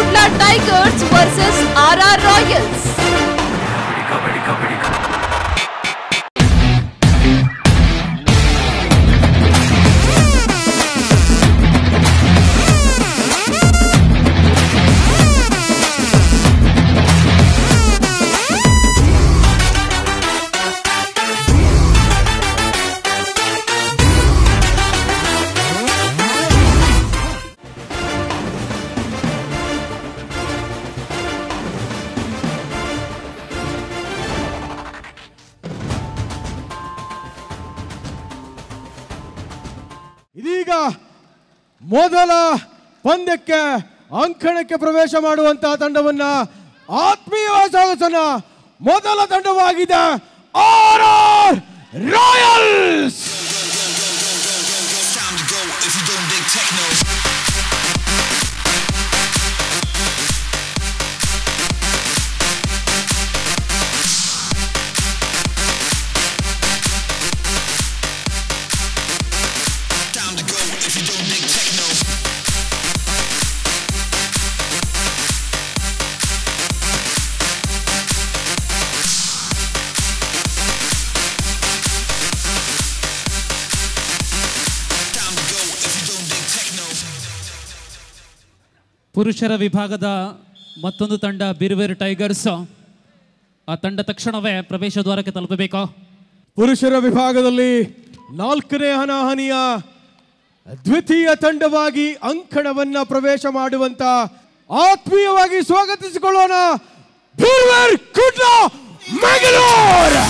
Kudla Tigers versus RR Royals. ಇದೀಗ ಮೊದಲ ಪಂದ್ಯಕ್ಕೆ ಅಂಕಣಕ್ಕೆ ಪ್ರವೇಶ ಮಾಡುವಂತಹ ತಂಡವನ್ನ ಆತ್ಮೀಯವಾಗಿ ಸ್ವಾಗತಿಸೋಣ. ಮೊದಲ ತಂಡವಾಗಿದೆ RR ರಾಯಲ್ಸ್. ಪುರುಷರ ವಿಭಾಗದ ಮತ್ತೊಂದು ತಂಡ ಬಿರುವೇರು ಟೈಗರ್ಸ್. ಆ ತಂಡ ತಕ್ಷಣವೇ ಪ್ರವೇಶ ದ್ವಾರಕ್ಕೆ ತಲುಪಬೇಕು. ಪುರುಷರ ವಿಭಾಗದಲ್ಲಿ 4ನೇ ಹನಾಹನಿಯ ದ್ವಿತೀಯ ತಂಡವಾಗಿ ಅಂಕಣವನ್ನ ಪ್ರವೇಶ ಮಾಡುವಂತ ಆತ್ಮೀಯವಾಗಿ ಸ್ವಾಗತಿಸಿಕೊಳ್ಳೋಣ ಬಿರುವೇರು Kudla Mangaluru.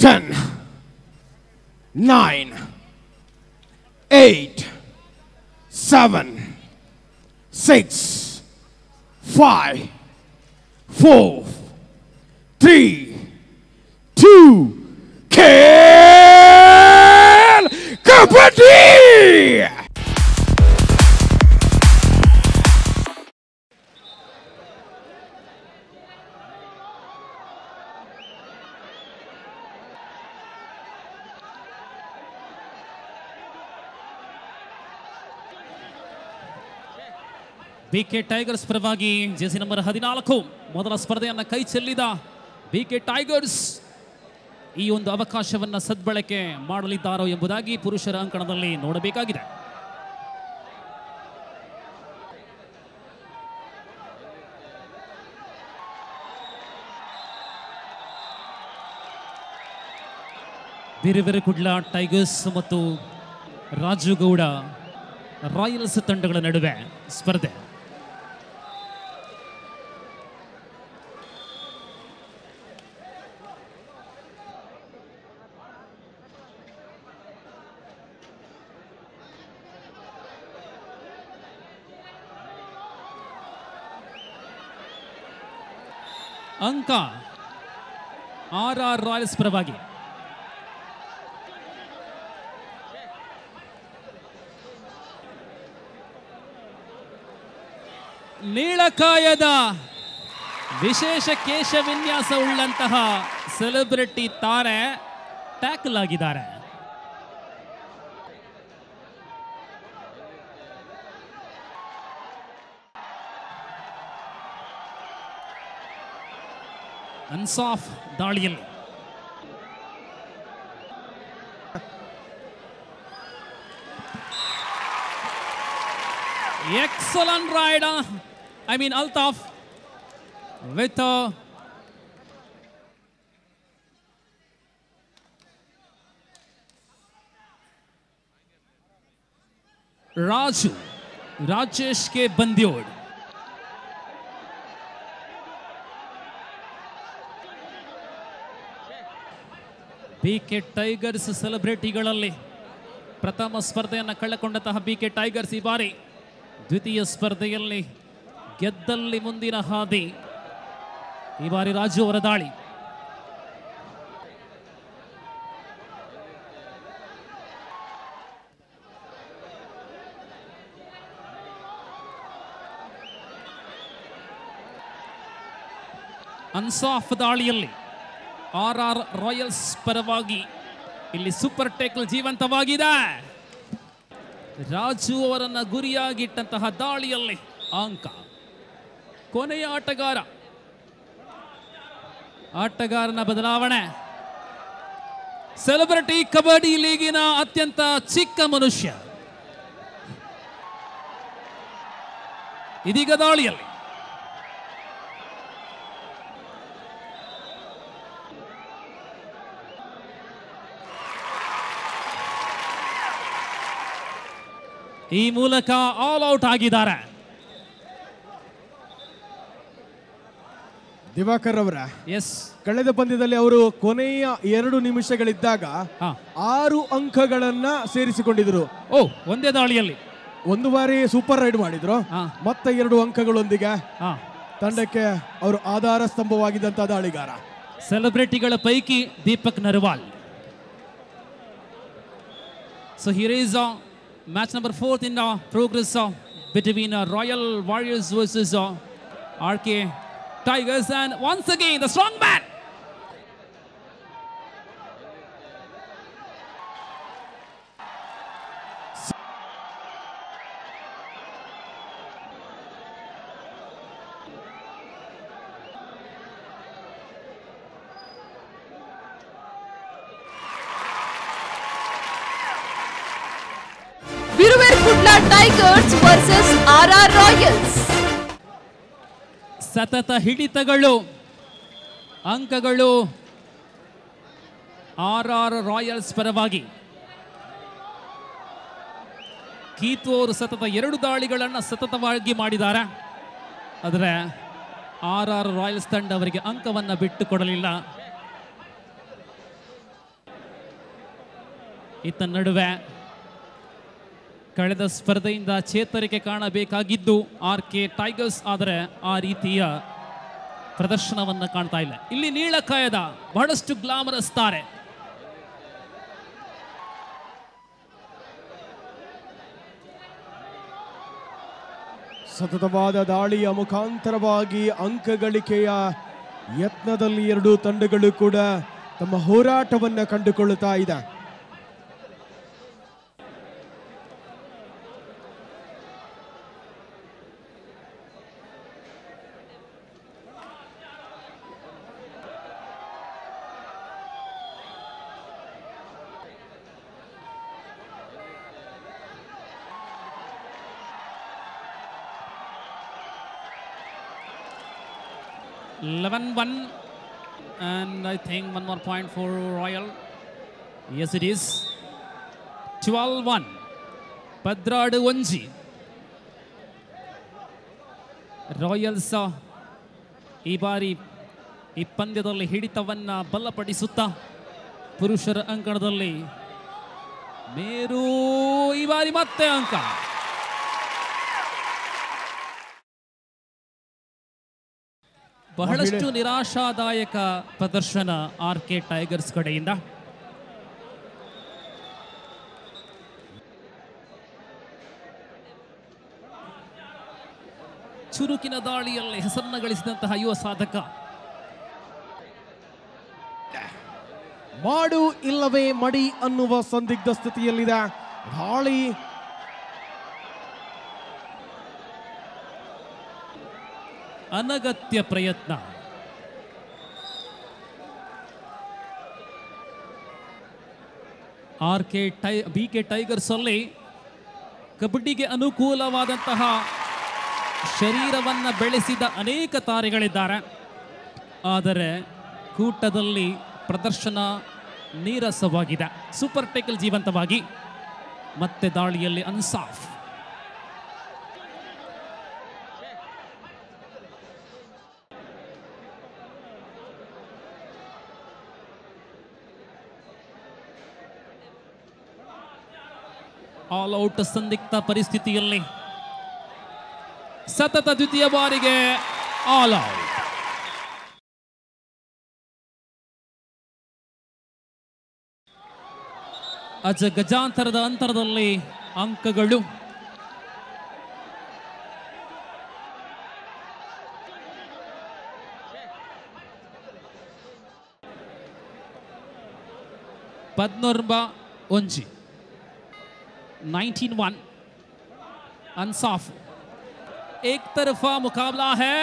Ten, 9, 8, 7, 6, 5, 4, 3, 2, Khel Kabaddi! BK tigers ಪರವಾಗಿ ಜೆರ್ಸಿ ನಂಬರ್ 14 ಮೊದಲ ಸ್ಪರ್ಧೆಯನ್ನು ಕೈ ಚೆಲ್ಲಿದ BK ಟೈಗರ್ಸ್ ಈ ಒಂದು ಅವಕಾಶವನ್ನು ಸದ್ಬಳಕೆ ಮಾಡಲಿದ್ದಾರೋ ಎಂಬುದಾಗಿ ಪುರುಷರ ಅಂಕಣದಲ್ಲಿ ನೋಡಬೇಕಾಗಿದೆ. ಬಿರುವೇರು ಕುಡ್ಲ ಟೈಗರ್ಸ್ ಮತ್ತು ರಾಜುಗೌಡ ರಾಯಲ್ಸ್ ತಂಡಗಳ ನಡುವೆ ಸ್ಪರ್ಧೆ. ಅಂಕ RR ರಾಯಲ್ಸ್ ಪರವಾಗಿ. ನೀಳಕಾಯದ ವಿಶೇಷ ಕೇಶ ವಿನ್ಯಾಸ ಉಳ್ಳಂತಹ ಸೆಲೆಬ್ರಿಟಿ ತಾರೆ ಟ್ಯಾಕಲ್ ಆಗಿದ್ದಾರೆ. ಅನ್ಸಾಫ್ ದಾಳಿಯಲ್ಲಿ excellent ride. I mean Altaf with Rajesh K Bandyod. BK Tigers ಸೆಲೆಬ್ರಿಟಿಗಳಲ್ಲಿ ಪ್ರಥಮ ಸ್ಪರ್ಧೆಯನ್ನು ಕಳೆದುಕೊಂಡಂತಹ ಬಿಕೆ ಟೈಗರ್ಸ್ ಈ ಬಾರಿ ದ್ವಿತೀಯ ಸ್ಪರ್ಧೆಯಲ್ಲಿ ಗೆದ್ದಲ್ಲಿ ಮುಂದಿನ ಹಾದಿ. ಈ ಬಾರಿ ರಾಜು ಅವರ ದಾಳಿ. ಅನ್ಸಾಫ್ ದಾಳಿಯಲ್ಲಿ RR ರಾಯಲ್ಸ್ ಪರವಾಗಿ ಇಲ್ಲಿ ಸೂಪರ್ ಟೇಕಲ್ ಜೀವಂತವಾಗಿದೆ. ರಾಜು ಅವರನ್ನ ಗುರಿಯಾಗಿಟ್ಟಂತಹ ದಾಳಿಯಲ್ಲಿ ಅಂಕ. ಕೊನೆಯ ಆಟಗಾರನ ಬದಲಾವಣೆ. ಸೆಲೆಬ್ರಿಟಿ ಕಬಡ್ಡಿ ಲೀಗಿನ ಅತ್ಯಂತ ಚಿಕ್ಕ ಮನುಷ್ಯ ಇದೀಗ ದಾಳಿಯಲ್ಲಿ. ಈ ಮೂಲಕ ಆಲ್ ಔಟ್ ಆಗಿದ್ದಾರೆ. ದಿವಾಕರ್ ಅವರ ಎಸ್, ಕಳೆದ ಪಂದ್ಯದಲ್ಲಿ ಅವರು ಕೊನೆಯ 2 ನಿಮಿಷಗಳಿದ್ದಾಗ 6 ಅಂಕಗಳನ್ನ ಸೇರಿಸಿಕೊಂಡಿದ್ರು. ಒಂದೇ ದಾಳಿಯಲ್ಲಿ ಒಂದು ಬಾರಿ ಸೂಪರ್ ರೈಡ್ ಮಾಡಿದ್ರು. ಮತ್ತೆ 2 ಅಂಕಗಳೊಂದಿಗೆ ತಂಡಕ್ಕೆ ಅವರು ಆಧಾರ ಸ್ತಂಭವಾಗಿದ್ದಂತ ದಾಳಿಗಾರ. ಸೆಲೆಬ್ರಿಟಿಗಳ ಪೈಕಿ Deepak Narwal. So here is match number 4 in the progress between Royal Warriors versus RK Tigers, and once again the strong man. Viruverkudla Tigers versus RR Royals. ಸತತ ಹಿಡಿತಗಳು, ಅಂಕಗಳು RR ರಾಯಲ್ಸ್ ಪರವಾಗಿ. ಕೀತು ಅವರು ಸತತ 2 ದಾಳಿಗಳನ್ನು ಸತತವಾಗಿ ಮಾಡಿದ್ದಾರೆ. ಆದರೆ RR ರಾಯಲ್ಸ್ ತಂಡ ಅವರಿಗೆ ಅಂಕವನ್ನು ಬಿಟ್ಟು ಕೊಡಲಿಲ್ಲ. ಇತ್ತ ನಡುವೆ ಕಳೆದ ಸ್ಪರ್ಧೆಯಿಂದ ಚೇತರಿಕೆ ಕಾಣಬೇಕಾಗಿದ್ದು RK ಟೈಗರ್ಸ್, ಆದರೆ ಆ ರೀತಿಯ ಪ್ರದರ್ಶನವನ್ನು ಕಾಣ್ತಾ ಇಲ್ಲ. ಇಲ್ಲಿ ನೀಳಕಾಯದ ಬಹಳಷ್ಟು ಗ್ಲಾಮರಸ್ ತಾರೆ. ಸತತವಾದ ದಾಳಿಯ ಮುಖಾಂತರವಾಗಿ ಅಂಕ ಗಳಿಕೆಯ ಯತ್ನದಲ್ಲಿ 2 ತಂಡಗಳು ಕೂಡ ತಮ್ಮ ಹೋರಾಟವನ್ನು ಕಂಡುಕೊಳ್ಳುತ್ತಾ ಇದೆ. (11-1) and I think one more point for Royal. Yes, it is 12-1. Padradu Onji. Royals ಈ ಬಾರಿ ಈ ಪಂದ್ಯದಲ್ಲಿ ಹಿಡಿತವನ್ನು ಬಲಪಡಿಸುತ್ತಾ ಪುರುಷರ ಅಂಕಣದಲ್ಲಿ ಮೇರು ಈ ಬಾರಿ ಮತ್ತೆ ಅಂಕ. ಬಹಳಷ್ಟು ನಿರಾಶಾದಾಯಕ ಪ್ರದರ್ಶನ RK ಟೈಗರ್ಸ್ ಕಡೆಯಿಂದ. ಚುರುಕಿನ ದಾಳಿಯಲ್ಲಿ ಹೆಸರನ್ನು ಗಳಿಸಿದಂತಹ ಯುವ ಸಾಧಕ. ಮಾಡು ಇಲ್ಲವೇ ಮಡಿ ಅನ್ನುವ ಸಂದಿಗ್ಧ ಸ್ಥಿತಿಯಲ್ಲಿದೆ. ದಾಳಿ ಅನಗತ್ಯ ಪ್ರಯತ್ನ. BK ಟೈಗರ್ಸ್ ಅಲ್ಲಿ ಕಬಡ್ಡಿಗೆ ಅನುಕೂಲವಾದಂತಹ ಶರೀರವನ್ನು ಬೆಳೆಸಿದ ಅನೇಕ ತಾರೆಗಳಿದ್ದಾರೆ. ಆದರೆ ಕೂಟದಲ್ಲಿ ಪ್ರದರ್ಶನ ನೀರಸವಾಗಿದೆ. ಸೂಪರ್ ಟೇಕಲ್ ಜೀವಂತವಾಗಿ ಮತ್ತೆ ದಾಳಿಯಲ್ಲಿ ಅನ್ಸಾಫ್ ಆಲ್ ಔಟ್ ಸಂದಿಗ್ಧ ಪರಿಸ್ಥಿತಿಯಲ್ಲಿ ಸತತ ದ್ವಿತೀಯ ಬಾರಿಗೆ ಆಲ್ ಔಟ್. ಗಜಾಂತರದ ಅಂತರದಲ್ಲಿ ಅಂಕಗಳು. पद्नोर्बा ओंजी 19-1 अंसाफ. एक तरफा मुकाबला है,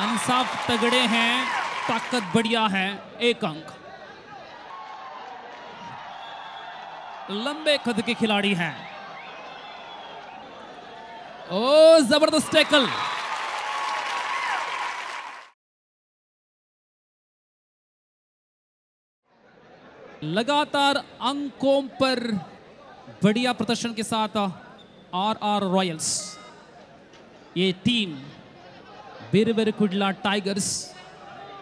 अंसाफ तगड़े हैं, ताकत बढ़िया है. एक अंक. लंबे कद के खिलाड़ी हैं. ओ जबरदस्त टैकल. लगातार अंकों पर बढ़िया प्रदर्शन के साथ आरआर रॉयल्स, ये टीम बिरवेरकुंडला टाइगर्स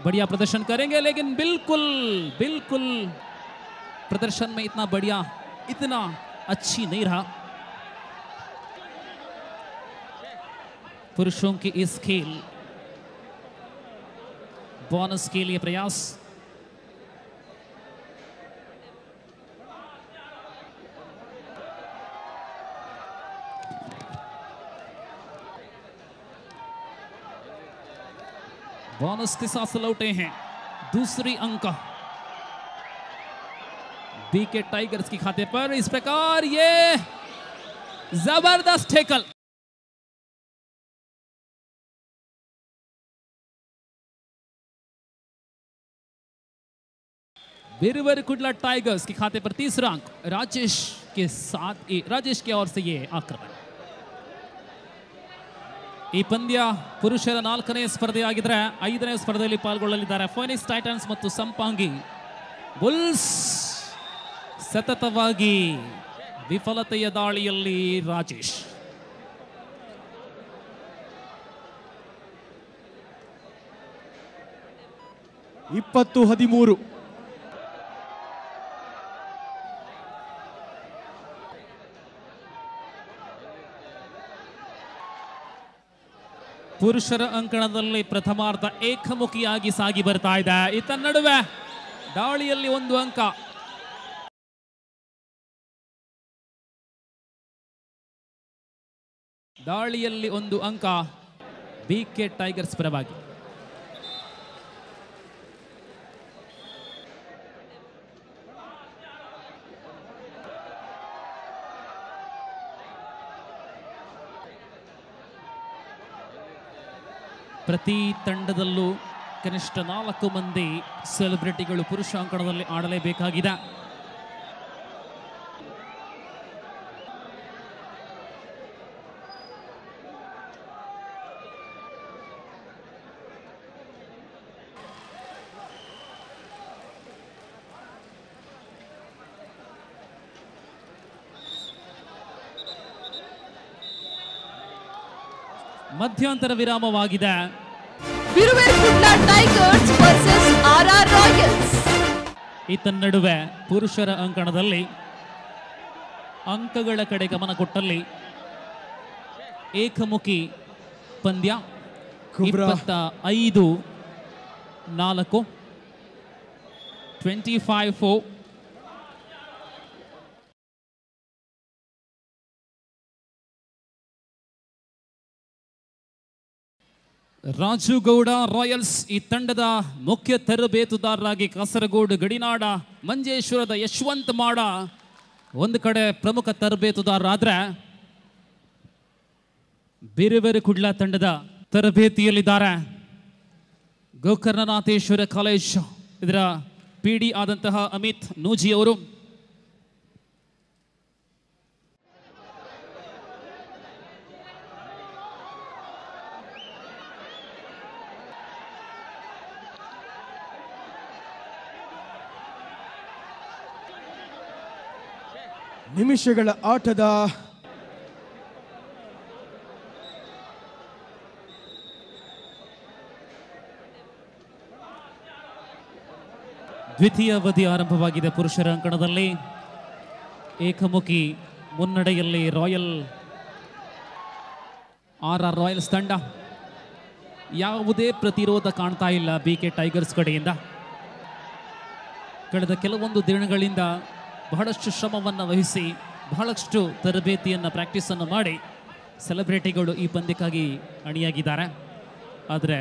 बढ़िया प्रदर्शन करेंगे, लेकिन बिल्कुल बिल्कुल प्रदर्शन में इतना बढ़िया, इतना अच्छी नहीं रहा. पुरुषों के इस खेल बोनस के लिए प्रयास. बोनस के साथ लौटे हैं दूसरी अंक बीके टाइगर्स की खाते पर. इस प्रकार ये जबरदस्त टैकल. बिरवेरकुंडला टाइगर्स के खाते पर तीसरा अंक. राजेश के साथ, राजेश की ओर से ये आक्रमण. ಈ ಪಂದ್ಯ ಪುರುಷರ 4ನೇ ಸ್ಪರ್ಧೆಯಾಗಿದ್ದರೆ 5ನೇ ಸ್ಪರ್ಧೆಯಲ್ಲಿ ಪಾಲ್ಗೊಳ್ಳಲಿದ್ದಾರೆ ಫೋನಿಕ್ಸ್ ಟೈಟನ್ಸ್ ಮತ್ತು ಸಂಪಾಂಗಿ ಬುಲ್ಸ್. ಸತತವಾಗಿ ವಿಫಲತೆಯ ದಾಳಿಯಲ್ಲಿ ರಾಜೇಶ್. ಇಪ್ಪತ್ತು 13. ಪುರುಷರ ಅಂಕಣದಲ್ಲಿ ಪ್ರಥಮಾರ್ಧ ಏಕಮುಖಿಯಾಗಿ ಸಾಗಿ ಬರ್ತಾ ಇದೆ. ಇತ್ತ ನಡುವೆ ದಾಳಿಯಲ್ಲಿ ಒಂದು ಅಂಕ. ದಾಳಿಯಲ್ಲಿ ಒಂದು ಅಂಕ ಬಿಕೆ ಟೈಗರ್ಸ್ ಪರವಾಗಿ. ಪ್ರತಿ ತಂಡದಲ್ಲೂ ಕನಿಷ್ಠ 4 ಮಂದಿ ಸೆಲೆಬ್ರಿಟಿಗಳು ಪುರುಷ ಅಂಕಣದಲ್ಲಿ ಆಡಲೇಬೇಕಾಗಿದೆ. ಮಧ್ಯಂತರ ವಿರಾಮವಾಗಿದೆ. ಬಿರವೇರಕುಂಡ್ಲಾ ಟೈಗರ್ಸ್ ವರ್ಸಸ್ ಆರ್ಆರ್ ರಾಯಲ್ಸ್. ಇತ್ತ ನಡುವೆ ಪುರುಷರ ಅಂಕಣದಲ್ಲಿ ಅಂಕಗಳ ಕಡೆ ಗಮನ ಕೊಟ್ಟಲ್ಲಿ ಏಕಮುಖಿ ಪಂದ್ಯ 25-4 25-4. ರಾಜುಗೌಡ ರಾಯಲ್ಸ್ ಈ ತಂಡದ ಮುಖ್ಯ ತರಬೇತುದಾರರಾಗಿ ಕಾಸರಗೋಡು ಗಡಿನಾಡ ಮಂಜೇಶ್ವರದ ಯಶವಂತ್ ಮಾಡ ಒಂದು ಕಡೆ ಪ್ರಮುಖ ತರಬೇತುದಾರರಾದ್ರೆ, ಬಿರವೇರಕುಂಡ್ಲಾ ತಂಡದ ತರಬೇತಿಯಲ್ಲಿದ್ದಾರೆ ಗೋಕರ್ಣನಾಥೇಶ್ವರ ಕಾಲೇಜ್ ಇದರ PD ಆದಂತಹ ಅಮಿತ್ ನೂಜಿ ಅವರು. ನಿಮಿಷಗಳ ಆಟದ ದ್ವಿತೀಯ ಅವಧಿ ಆರಂಭವಾಗಿದೆ. ಪುರುಷರ ಅಂಕಣದಲ್ಲಿ ಏಕಮುಖಿ ಮುನ್ನಡೆಯಲ್ಲಿ ರಾಯಲ್ ಆರ್ ರಾಯಲ್ಸ್ ತಂಡ. ಯಾವುದೇ ಪ್ರತಿರೋಧ ಕಾಣ್ತಾ ಇಲ್ಲ BK ಟೈಗರ್ಸ್ ಕಡೆಯಿಂದ. ಕಳೆದ ಕೆಲವೊಂದು ದಿನಗಳಿಂದ ಬಹಳಷ್ಟು ಶ್ರಮವನ್ನು ವಹಿಸಿ ಬಹಳಷ್ಟು ತರಬೇತಿಯನ್ನು ಪ್ರಾಕ್ಟೀಸನ್ನು ಮಾಡಿ ಸೆಲೆಬ್ರಿಟಿಗಳು ಈ ಪಂದ್ಯಕ್ಕಾಗಿ ಅಣಿಯಾಗಿದ್ದಾರೆ. ಆದರೆ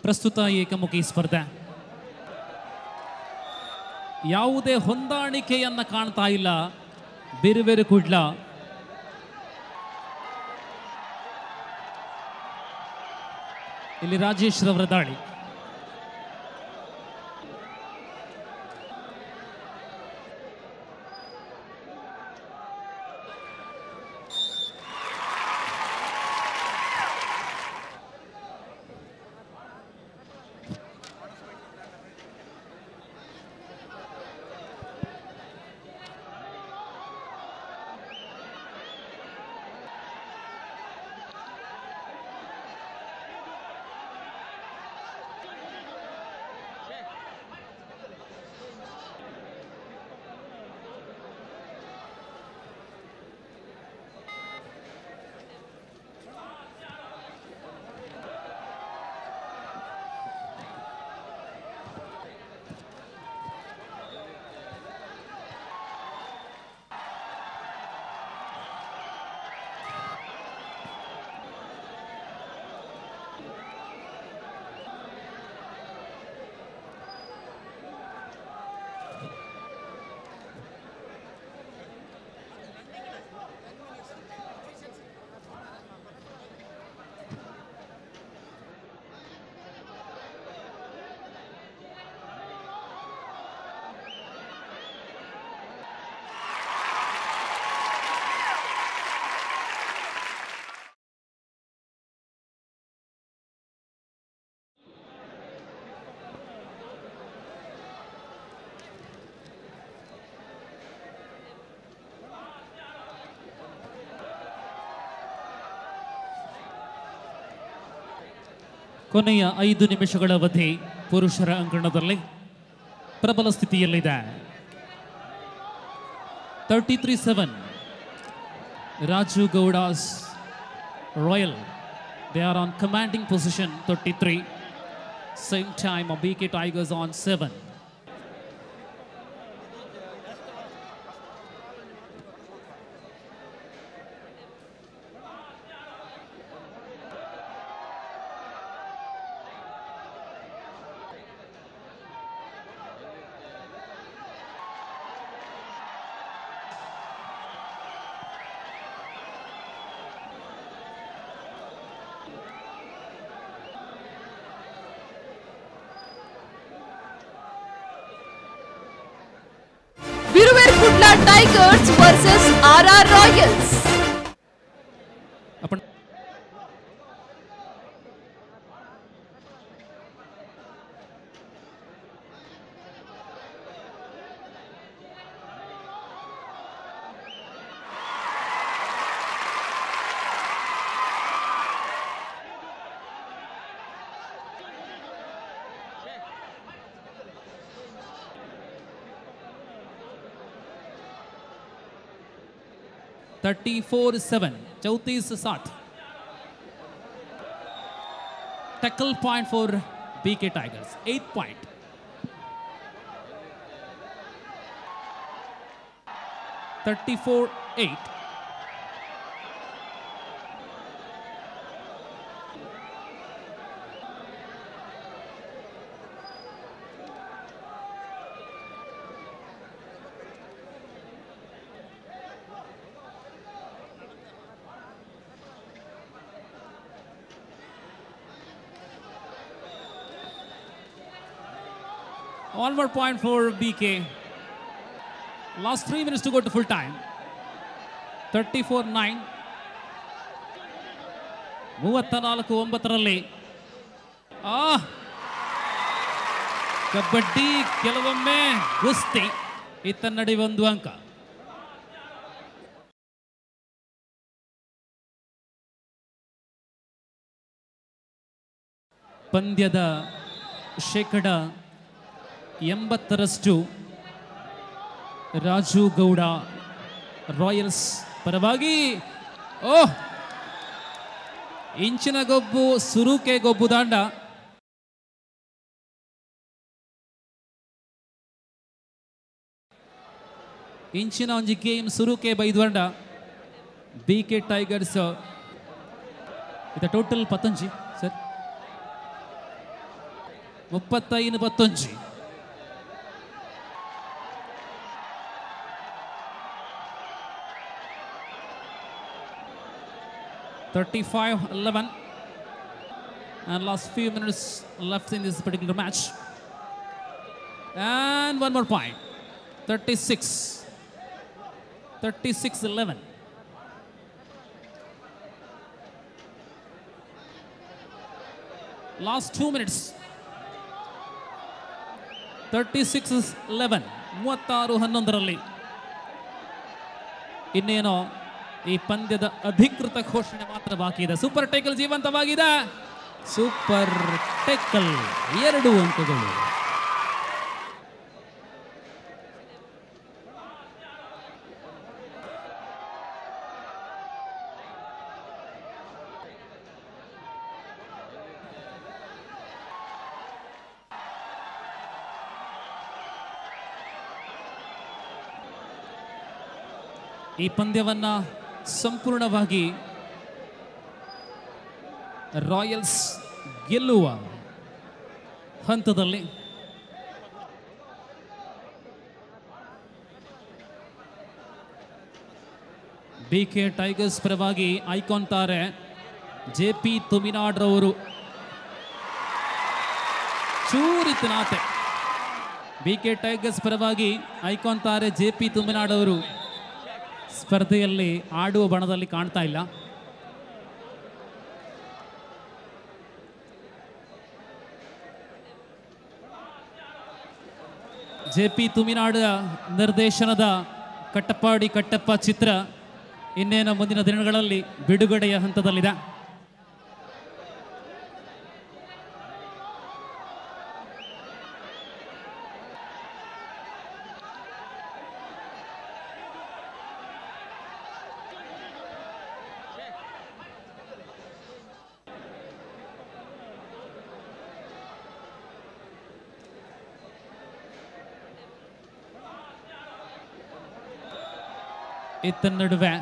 ಪ್ರಸ್ತುತ ಏಕಮುಖಿ ಸ್ಪರ್ಧೆ. ಯಾವುದೇ ಹೊಂದಾಣಿಕೆಯನ್ನು ಕಾಣ್ತಾ ಇಲ್ಲ ಬೇರೆ ಕುಡ್ಲ. ಇಲ್ಲಿ ರಾಜೇಶ್ ರವರ ದಾಳಿ. ಕೊನೆಯ 5 ನಿಮಿಷಗಳ ಅವಧಿ ಪುರುಷರ ಅಂಕಣದಲ್ಲಿ ಪ್ರಬಲ ಸ್ಥಿತಿಯಲ್ಲಿದೆ. 33-7 Raju Gowda's Royal. They are on commanding position 33. Same time of BK Tigers on 7. Viruvekudla Tigers versus RR Royals. आपण 34-7, 34-7. Tackle point for BK Tigers, 8 point. (34-8). One more point for BK. Last 3 minutes to go to full time. 34-9. 34-9 kabaddi ಕೆಲವೊಮ್ಮೆ ಕುಸ್ತಿ ಇತ್ತ ನಡಿ ಒಂದು ಅಂಕ. ಪಂದ್ಯದ ಶೇಕಡ 80ರಷ್ಟು Raju Gowda Royals ಪರವಾಗಿ. ಇಂಚಿನ ಗೊಬ್ಬು ಸುರುಕೆ ಗೊಬ್ಬು ದಾಂಡ. ಇಂಚಿನ ಒಂಜಿ ಗೇಮ್ ಸುರುಕೆ ಬೈದ್ವಂಡ BK ಟೈಗರ್ಸ್ ಇದ total 15 sir 35-15. (35-11) and last few minutes left in this particular match, and one more point. 36-11. Last 2 minutes. 36-11. 36-11 ಇನ್ನೇನೋ ಈ ಪಂದ್ಯದ ಅಧಿಕೃತ ಘೋಷಣೆ ಮಾತ್ರ ಬಾಕಿ ಇದೆ. ಸೂಪರ್ ಟೇಕಲ್ ಜೀವಂತವಾಗಿದೆ. ಸೂಪರ್ ಟೇಕಲ್ 2 ಅಂಕಗಳು. ಈ ಪಂದ್ಯವನ್ನ ಸಂಪೂರ್ಣವಾಗಿ ರಾಯಲ್ಸ್ ಗೆಲ್ಲುವ ಹಂತದಲ್ಲಿ. BK ಟೈಗರ್ಸ್ ಪರವಾಗಿ ಐಕಾನ್ ತಾರೆ JP ತುಮಿನಾಡ್ರವರು ಚೂರಿತನಾತೆ. BK ಟೈಗರ್ಸ್ ಪರವಾಗಿ ಐಕಾನ್ ತಾರೆ JP ತುಮಿನಾಡ್ ಅವರು ಸ್ಪರ್ಧೆಯಲ್ಲಿ ಆಡುವ ಬಣದಲ್ಲಿ ಕಾಣ್ತಾ ಇಲ್ಲ. JP ತುಮಿನಾಡ್ ನಿರ್ದೇಶನದ ಕಟ್ಟಪ್ಪಾಡಿ ಕಟ್ಟಪ್ಪ ಚಿತ್ರ ಇನ್ನೇನು ಮುಂದಿನ ದಿನಗಳಲ್ಲಿ ಬಿಡುಗಡೆಯ ಹಂತದಲ್ಲಿದೆ. ಇತ್ತ ನಡುವೆ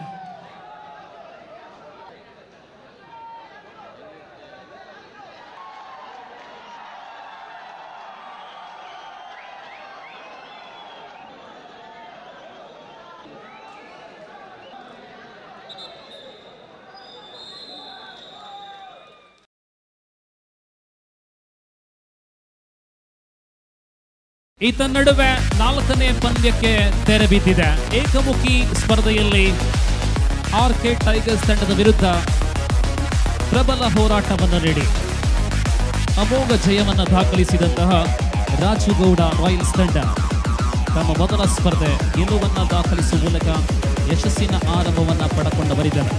ಈತ ನಡುವೆ 4ನೇ ಪಂದ್ಯಕ್ಕೆ ತೆರೆ ಬಿದ್ದಿದೆ. ಏಕಮುಖಿ ಸ್ಪರ್ಧೆಯಲ್ಲಿ ಆರ್ಕೆ ಟೈಗರ್ಸ್ ತಂಡದ ವಿರುದ್ಧ ಪ್ರಬಲ ಹೋರಾಟವನ್ನು ನೀಡಿ ಅಮೋಘ ಜಯವನ್ನು ದಾಖಲಿಸಿದಂತಹ ರಾಜುಗೌಡ ರಾಯಲ್ಸ್ ತಂಡ ತಮ್ಮ ಮೊದಲ ಸ್ಪರ್ಧೆ ಗೆಲುವನ್ನು ದಾಖಲಿಸುವ ಮೂಲಕ ಯಶಸ್ಸಿನ ಆರಂಭವನ್ನು ಪಡೆದುಕೊಂಡು ಬರಿದ್ದಾರೆ.